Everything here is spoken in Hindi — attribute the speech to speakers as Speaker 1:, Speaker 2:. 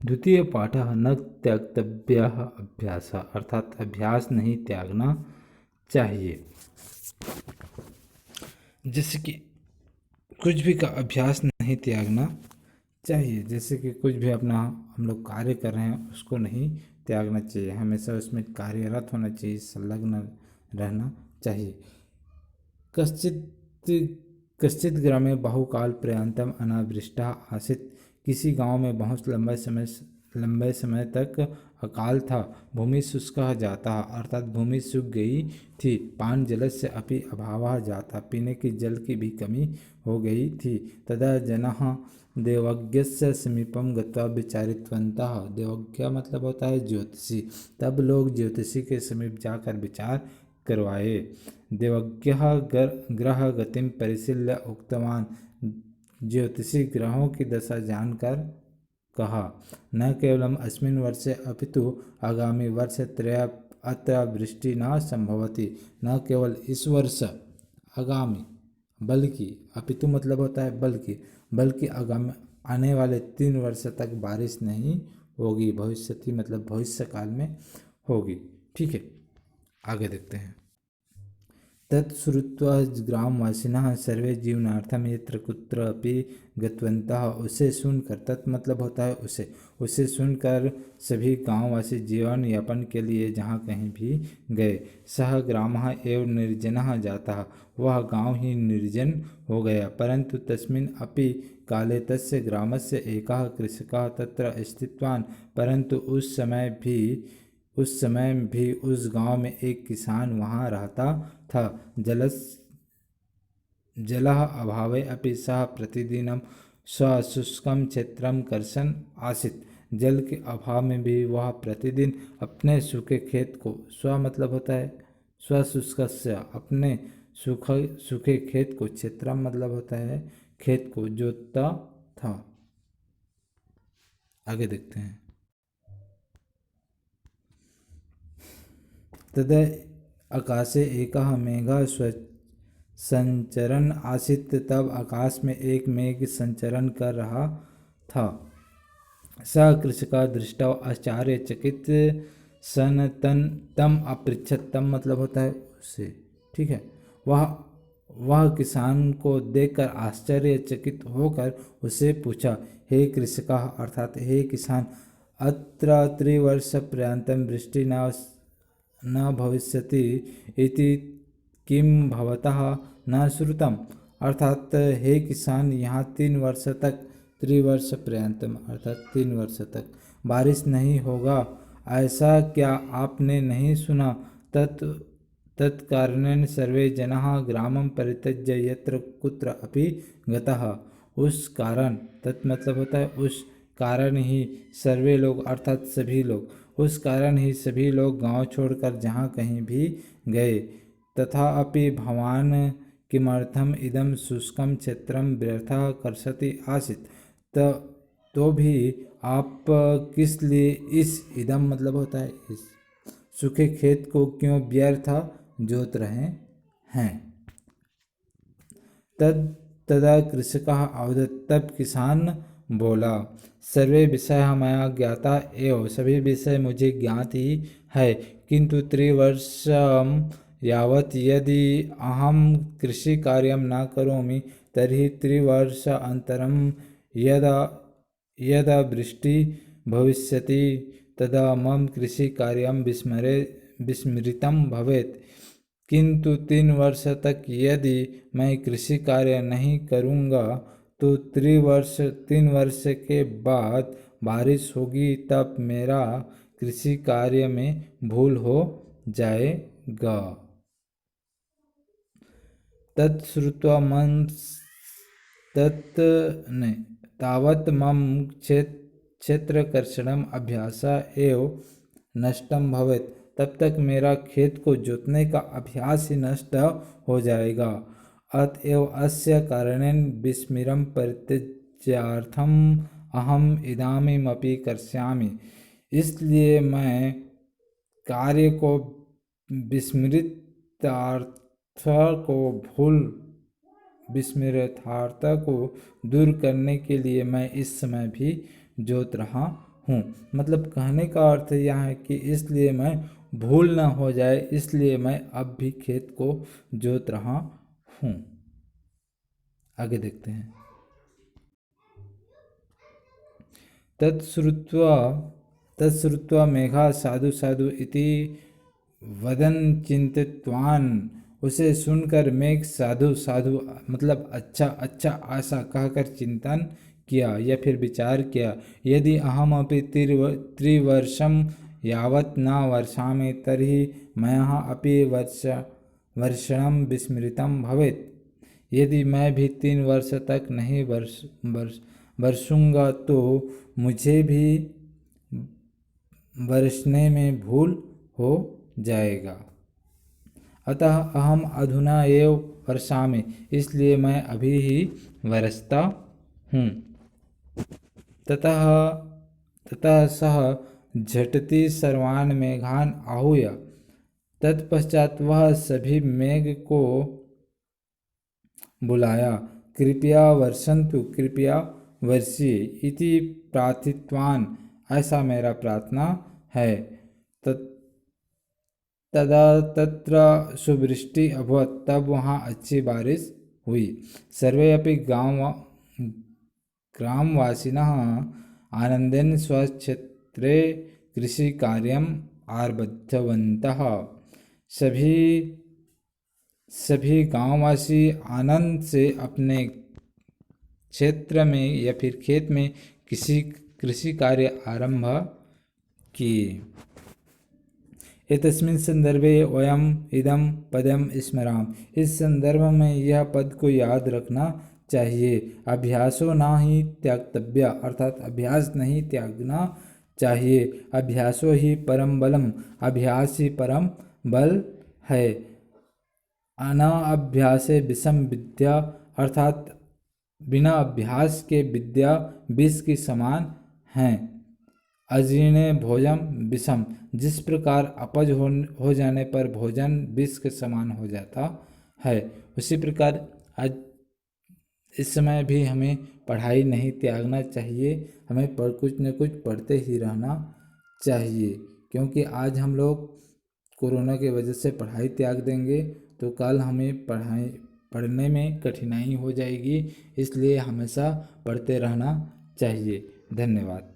Speaker 1: द्वितीय पाठः न त्यक्तव्यः अभ्यासः, अर्थात अभ्यास नहीं त्यागना चाहिए। जैसे कि कुछ भी का अभ्यास नहीं त्यागना चाहिए, जैसे कि कुछ भी अपना हम लोग कार्य कर रहे हैं उसको नहीं त्यागना चाहिए, हमेशा उसमें कार्यरत होना चाहिए, संलग्न रहना चाहिए। कश्चित् कश्चित् ग्रामे बहुकाल पर्यन्तम् अनावृष्टः आसीत्, किसी गांव में बहुत लंबे समय तक अकाल था। भूमि शुष्कः जाता, अर्थात भूमि सूख गई थी। पान जलस्य अपि अभावः जाता, पीने की जल की भी कमी हो गई थी। तदा जनाः देवज्ञस्य समीपं गत्वा विचारितवन्तः, देवज्ञ मतलब होता है ज्योतिषी, तब लोग ज्योतिषी के समीप जाकर विचार करवाए। देवज्ञः ग्रह गतिम परिशील्य उक्तवान, ज्योतिषी ग्रहों की दशा जानकर कहा, न केवलम अस्मिन् वर्षे अपितु आगामी वर्ष त्रय अत्र वृष्टि न संभवति, न केवल इस वर्ष आगामी बल्कि, अपितु मतलब होता है बल्कि आगामी आने वाले 3 वर्ष तक बारिश नहीं होगी। भविष्यति मतलब भविष्य काल में होगी। ठीक है, आगे देखते हैं। तत्श्रुत्वा ग्रामवासिनः सर्वे जीवनार्थम यत्र कुत्र अपि गतवन्तः, उसे सुनकर, तत् मतलब होता है उसे सुनकर सभी गांववासी जीवन यापन के लिए जहाँ कहीं भी गए। सह ग्रामः एव निर्जनः जातः, वह गांव ही निर्जन हो गया। परंतु तस्मिन् अपि काले तस्य ग्रामस्य एकः कृषकः तत्र स्थितवान्, परंतु उस समय भी उस गांव में एक किसान वहाँ रहता था। जलः अभावे अपि सः प्रतिदिनं स्वशुष्कं क्षेत्रं कर्षन् आसीत्, जल के अभाव में भी वह प्रतिदिन अपने सूखे खेत को, स्व मतलब होता है स्वशुष्कस्य, अपने सूखे खेत को, क्षेत्रम मतलब होता है खेत को, जोतता था। आगे देखते हैं। तदा आकाशे एकः मेघः संचरन आसीत्, तब आकाश में एक मेघ संचरण कर रहा था। स कृषकः दृष्ट्वा आश्चर्यचकित सन तम अपृच्छत्, तम मतलब होता है उससे, ठीक है, वह किसान को देखकर आश्चर्यचकित होकर उससे पूछा, हे कृषकः, अर्थात हे किसान, अत्र त्रिवर्षपर्यन्तं वृष्टि न भविष्यति इति किम भवतः न श्रुतम, अर्थात हे किसान, यहाँ 3 वर्ष तक, त्रिवर्ष पर्यंतम अर्थात 3 वर्ष तक बारिश नहीं होगा, ऐसा क्या आपने नहीं सुना। तत्कारणेन सर्वे जनाः ग्रामं परित्यज्य यत्र कुत्र अपि गतः, उस कारण, तत् मतलब होता है उस कारण ही सर्वे लोग अर्थात सभी लोग, उस कारण ही सभी लोग गांव छोड़कर जहाँ कहीं भी गए। तथा अपि भवान किमर्थम इदम शुष्कम क्षेत्रम व्यर्थः कर्षति आसीत्, तो भी आप किस लिए इस, इदम मतलब होता है इस, सूखे खेत को क्यों व्यर्थ जोत रहे हैं। तदा कृषकः अवदत्, तब किसान बोला, सर्वे विषय मया ज्ञाता एव, सभी विषय मुझे ज्ञात ही है, किंतु त्रिवर्षं यावत् यदि अहम कृषि कार्यं न करोमि तर्हि त्रिवर्षानन्तरं यदा वृष्टि भविष्यति तदा मम कृषि कार्यं विस्मृतं भवेत्, किंतु 3 वर्ष तक यदि मैं कृषि कार्य नहीं करूँगा तो 3 वर्ष के बाद बारिश होगी, तब मेरा कृषि कार्य में भूल हो जाएगा। तत्श्रुत्वा तावत् मम क्षेत्रकर्षणम् अभ्यासः एव नष्टं भवेत्, तब तक मेरा खेत को जोतने का अभ्यास ही नष्ट हो जाएगा। अतएव अस्य कारणेन विस्मृतं परित्यज्यार्थम अहम इदानीमपि कर्ष्यामि, इसलिए मैं कार्य को विस्मृतार्थ को दूर करने के लिए मैं इस समय भी जोत रहा हूँ। मतलब कहने का अर्थ यह है कि इसलिए मैं भूल न हो जाए, इसलिए मैं अब भी खेत को जोत रहा हूँ। आगे देखते हैं। तत्श्रुत्वा तत्श्रुत्वा मेघा साधु साधु इति वदन चिंतितवान। उसे सुनकर मेघ साधु साधु मतलब अच्छा अच्छा ऐसा कहकर चिंतन किया या फिर विचार किया। यदि अहमपि त्रिवर्षं यावत् न वर्षामि तर्हि मया अपि वर्षणं विस्मृतं भवेत्। यदि मैं भी 3 वर्ष तक नहीं बरसूंगा तो मुझे भी बरसने में भूल हो जाएगा। अतः अहम अधुना एव वर्षामि, इसलिए मैं अभी ही बरसता हूँ। ततः ततः सः झटिति सर्वान् मेघान् आहूय। तत्पश्चात वह सभी मेघ को बुलाया। कृपया वर्षन्तु, कृपया वर्षिए, इति प्रार्थितवान्, ऐसा मेरा प्रार्थना है। तदा तत्र सुवृष्टि अभवत्, तब वहाँ अच्छी बारिश हुई। सर्वे अपि ग्रामवासिनः आनंदेन स्वक्षेत्रे कृषिकार्यम् आरब्धवन्तः। सभी गांववासी आनंद से अपने क्षेत्र में या फिर खेत में कृषि कार्य आरंभ किए। एतस्मिन् संदर्भे वयम् इदं पदं स्मरामः। इस संदर्भ में यह पद को याद रखना चाहिए। अभ्यासो न ही त्यागतव्य, अर्थात अभ्यास नहीं त्यागना चाहिए। अभ्यासो ही परम बलम, अभ्यास ही परम बल है। अनाभ्यासे विषम विद्या, अर्थात बिना अभ्यास के विद्या विष के समान है। अजीर्णे भोजन विषम, जिस प्रकार अपच हो जाने पर भोजन विष के समान हो जाता है, उसी प्रकार आज इस समय भी हमें पढ़ाई नहीं त्यागना चाहिए। हमें कुछ न कुछ पढ़ते ही रहना चाहिए, क्योंकि आज हम लोग कोरोना की वजह से पढ़ाई त्याग देंगे तो कल हमें पढ़ने में कठिनाई हो जाएगी। इसलिए हमेशा पढ़ते रहना चाहिए। धन्यवाद।